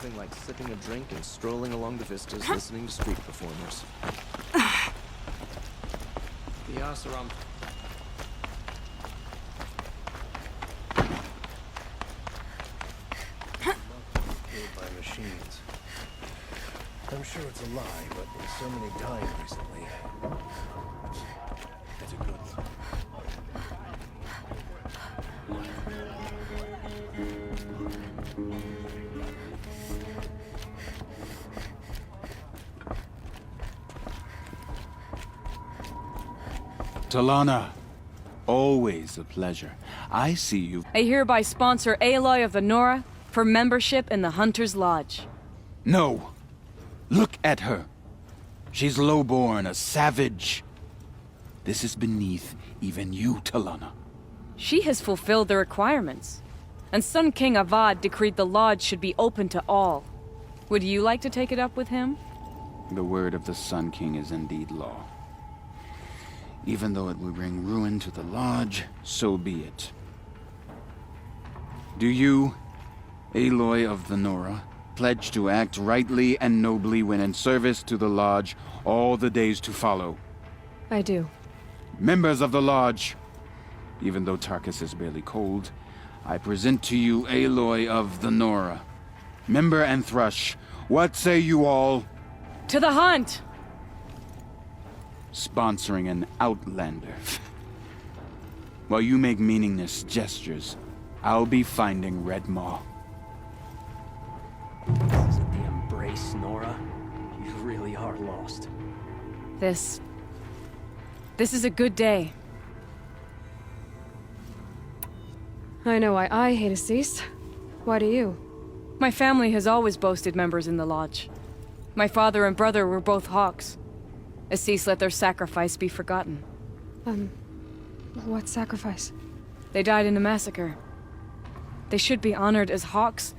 nothing like sipping a drink and strolling along the vistas listening to street performers. Yasaram. Killed by machines. I'm sure it's a lie, but with so many dying recently, it's a good one. Talana, always a pleasure. I see you. I hereby sponsor Aloy of the Nora for membership in the Hunter's Lodge. No! Look at her. She's lowborn, a savage. This is beneath even you, Talana. She has fulfilled the requirements, and Sun King Avad decreed the Lodge should be open to all. Would you like to take it up with him? The word of the Sun King is indeed law. Even though it will bring ruin to the Lodge, so be it. Do you, Aloy of the Nora, pledge to act rightly and nobly when in service to the Lodge all the days to follow? I do. Members of the Lodge, even though Tarkus is barely cold, I present to you Aloy of the Nora. Member and Thrush, what say you all? To the hunt! Sponsoring an outlander. While you make meaningless gestures, I'll be finding Red Maw. This isn't the embrace, Nora. You really are lost. This is a good day. I know why I hate Assis. Why do you? My family has always boasted members in the Lodge. My father and brother were both Hawks. Assis let their sacrifice be forgotten. What sacrifice? They died in a massacre. They should be honored as Hawks.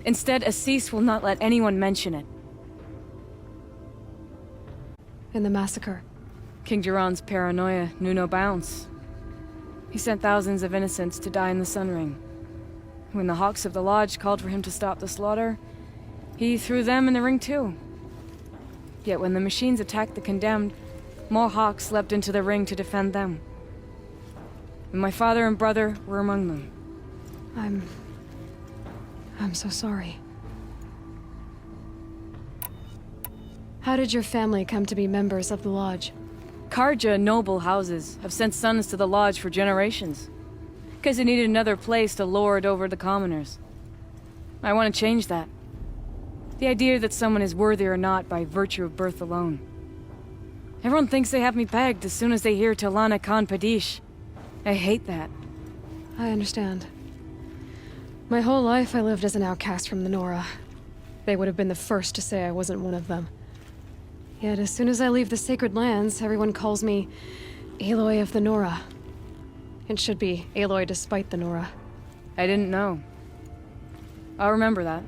Instead, Assis will not let anyone mention it. In the massacre? King Jiran's paranoia knew no bounds. He sent thousands of innocents to die in the Sun Ring. When the Hawks of the Lodge called for him to stop the slaughter, he threw them in the ring too. Yet when the machines attacked the condemned, more Hawks leapt into the ring to defend them. And my father and brother were among them. I'm so sorry. How did your family come to be members of the Lodge? Karja noble houses have sent sons to the Lodge for generations. Because they needed another place to lord over the commoners. I want to change that. The idea that someone is worthy or not by virtue of birth alone. Everyone thinks they have me pegged as soon as they hear Talana Khan Padish. I hate that. I understand. My whole life I lived as an outcast from the Nora. They would have been the first to say I wasn't one of them. Yet as soon as I leave the sacred lands, everyone calls me Aloy of the Nora. It should be Aloy despite the Nora. I didn't know. I'll remember that.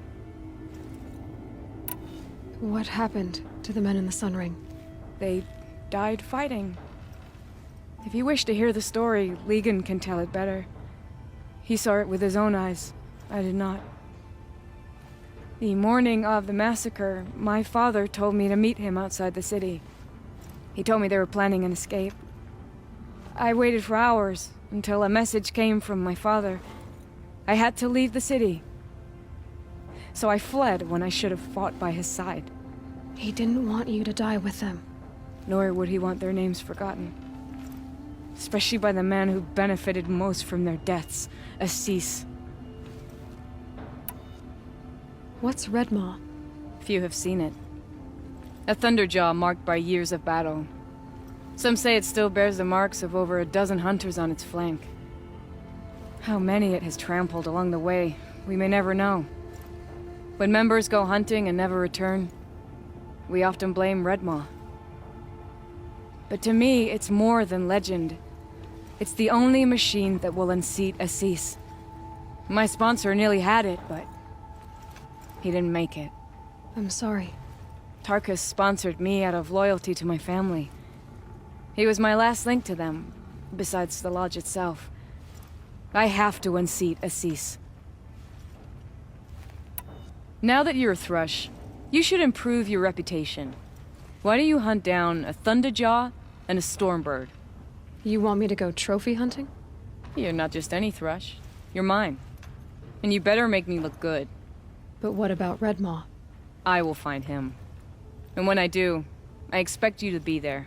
What happened to the men in the Sun Ring? They died fighting. If you wish to hear the story, Legan can tell it better. He saw it with his own eyes. I did not. The morning of the massacre, my father told me to meet him outside the city. He told me they were planning an escape. I waited for hours until a message came from my father. I had to leave the city. So I fled when I should have fought by his side. He didn't want you to die with them. Nor would he want their names forgotten. Especially by the man who benefited most from their deaths, Assis. What's Red Maw? Few have seen it. A thunderjaw marked by years of battle. Some say it still bears the marks of over a dozen hunters on its flank. How many it has trampled along the way, we may never know. When members go hunting and never return, we often blame Red Maw. But to me, it's more than legend. It's the only machine that will unseat Assis. My sponsor nearly had it, but he didn't make it. I'm sorry. Tarkus sponsored me out of loyalty to my family. He was my last link to them, besides the Lodge itself. I have to unseat Assis. Now that you're a Thrush, you should improve your reputation. Why don't you hunt down a Thunderjaw and a Stormbird? You want me to go trophy hunting? You're not just any Thrush. You're mine. And you better make me look good. But what about Redmaw? I will find him. And when I do, I expect you to be there.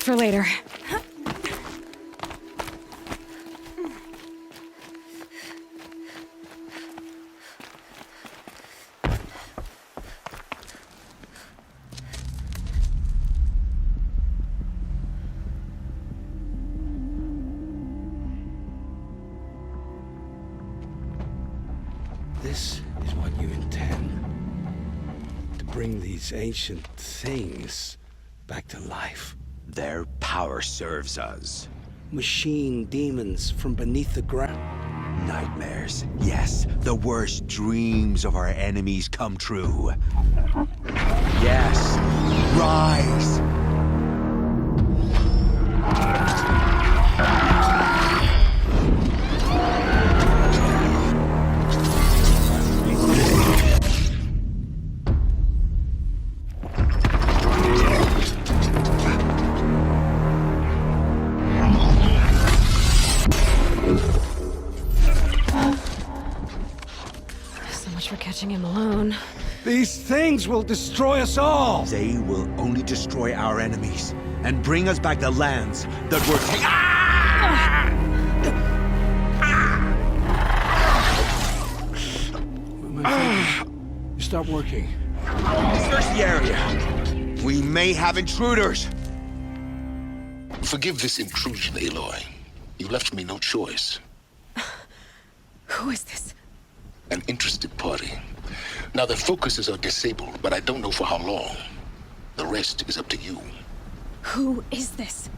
For later. This is what you intend. To bring these ancient things back to life. Their power serves us. Machine demons from beneath the ground. Nightmares. Yes, the worst dreams of our enemies come true. Yes, rise! much for catching him alone. These things will destroy us all! They will only destroy our enemies and bring us back the lands that were taken. My fingers, you stop working. Search the area. We may have intruders. Forgive this intrusion, Aloy. You left me no choice. Who is this? An interested party. Now, their focuses are disabled, but I don't know for how long. The rest is up to you. Who is this?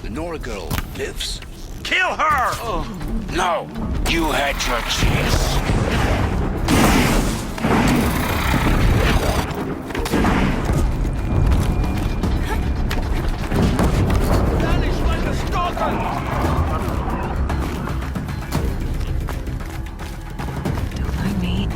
The Nora girl lives. Kill her! No, you had your chance. Don't mind me.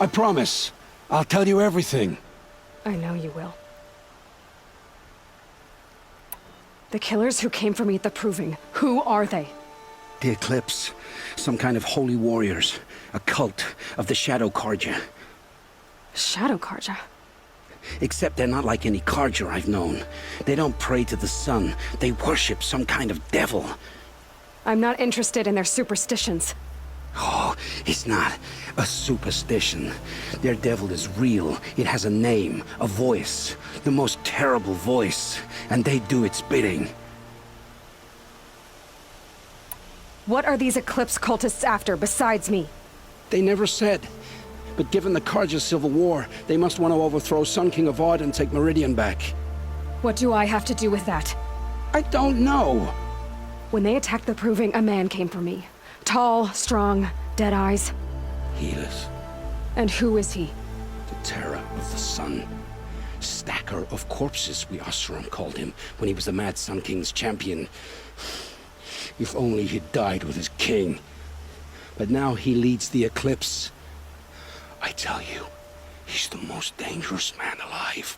I promise. I'll tell you everything. I know you will. The killers who came for me at the Proving, who are they? The Eclipse. Some kind of holy warriors. A cult of the Shadow Carja. Shadow Carja? Except they're not like any Carja I've known. They don't pray to the sun. They worship some kind of devil. I'm not interested in their superstitions. Oh, it's not a superstition. Their devil is real. It has a name, a voice. The most terrible voice. And they do its bidding. What are these Eclipse cultists after besides me? They never said. But given the Carja civil war, they must want to overthrow Sun King Avad and take Meridian back. What do I have to do with that? I don't know. When they attacked the Proving, a man came for me. Tall, strong, dead eyes. Healers. And who is he? The terror of the sun. Stacker of corpses, we Oseram called him, when he was the Mad Sun King's champion. If only he'd died with his king. But now he leads the Eclipse. I tell you, he's the most dangerous man alive.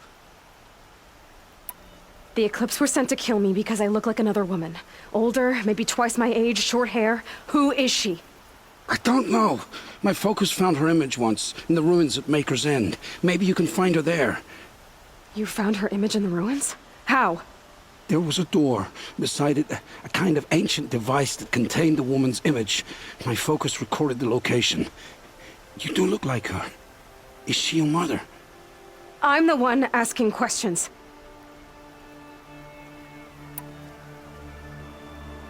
The Eclipse were sent to kill me because I look like another woman. Older, maybe twice my age, short hair. Who is she? I don't know. My focus found her image once, in the ruins at Maker's End. Maybe you can find her there. You found her image in the ruins? How? There was a door. Beside it, a kind of ancient device that contained the woman's image. My focus recorded the location. You do look like her. Is she your mother? I'm the one asking questions.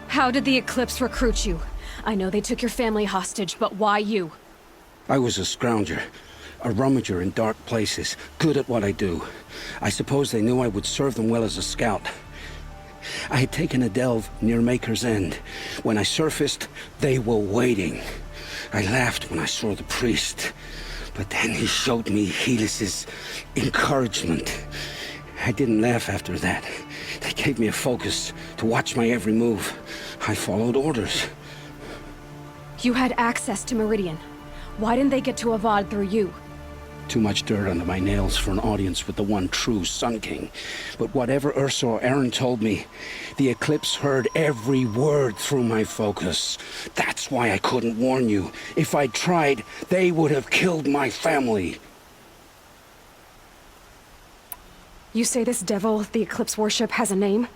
How did the Eclipse recruit you? I know they took your family hostage, but why you? I was a scrounger. A rummager in dark places. Good at what I do. I suppose they knew I would serve them well as a scout. I had taken a delve near Maker's End. When I surfaced, they were waiting. I laughed when I saw the priest. But then he showed me Helis's encouragement. I didn't laugh after that. They gave me a focus to watch my every move. I followed orders. You had access to Meridian. Why didn't they get to Avad through you? Too much dirt under my nails for an audience with the one true Sun King. But whatever Ursa or Aaron told me, the Eclipse heard every word through my focus. That's why I couldn't warn you. If I'd tried, they would have killed my family. You say this devil the Eclipse worship has a name?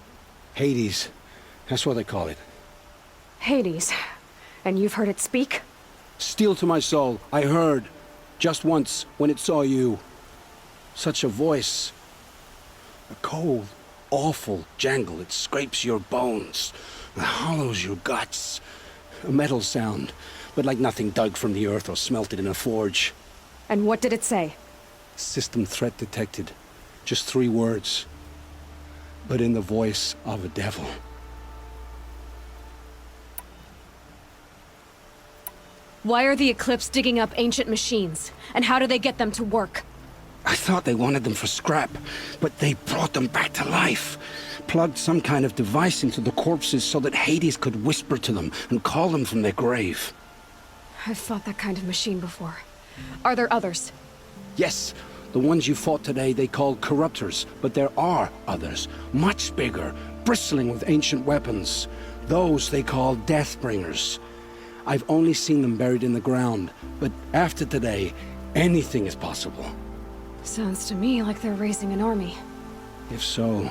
Hades. That's what they call it. Hades. And you've heard it speak? Steel to my soul, I heard. Just once, when it saw you. Such a voice. A cold, awful jangle. It scrapes your bones. It hollows your guts. A metal sound, but like nothing dug from the earth or smelted in a forge. And what did it say? System threat detected. Just 3 words. But in the voice of a devil. Why are the Eclipse digging up ancient machines? And how do they get them to work? I thought they wanted them for scrap, but they brought them back to life. Plugged some kind of device into the corpses so that Hades could whisper to them and call them from their grave. I've fought that kind of machine before. Are there others? Yes, the ones you fought today they called corruptors, but there are others, much bigger, bristling with ancient weapons. Those they call Deathbringers. I've only seen them buried in the ground, but after today, anything is possible. Sounds to me like they're raising an army. If so,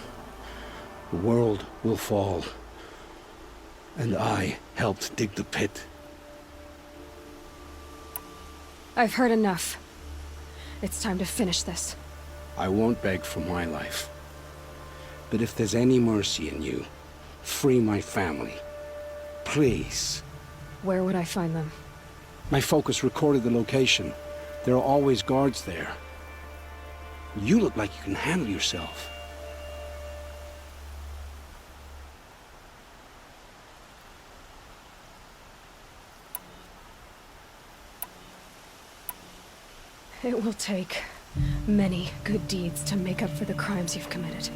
the world will fall. And I helped dig the pit. I've heard enough. It's time to finish this. I won't beg for my life. But if there's any mercy in you, free my family. Please. Where would I find them? My focus recorded the location. There are always guards there. You look like you can handle yourself. It will take many good deeds to make up for the crimes you've committed.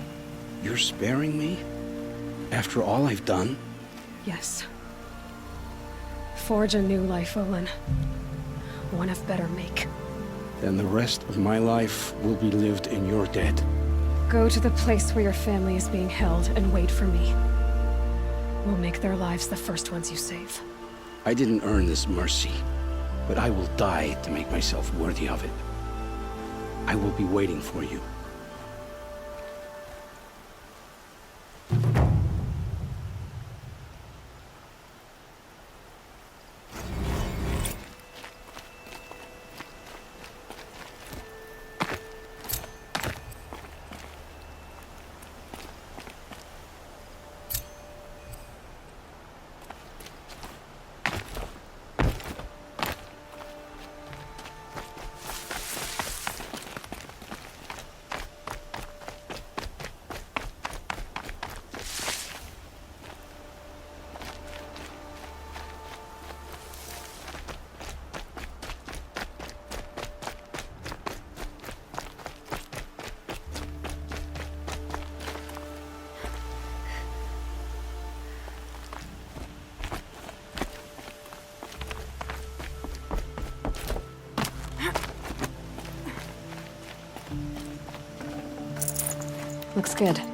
You're sparing me? After all I've done? Yes. Forge a new life, Olin. One of better make. then the rest of my life will be lived in your debt. Go to the place where your family is being held and wait for me. We'll make their lives the first ones you save. I didn't earn this mercy, but I will die to make myself worthy of it. I will be waiting for you. Looks good.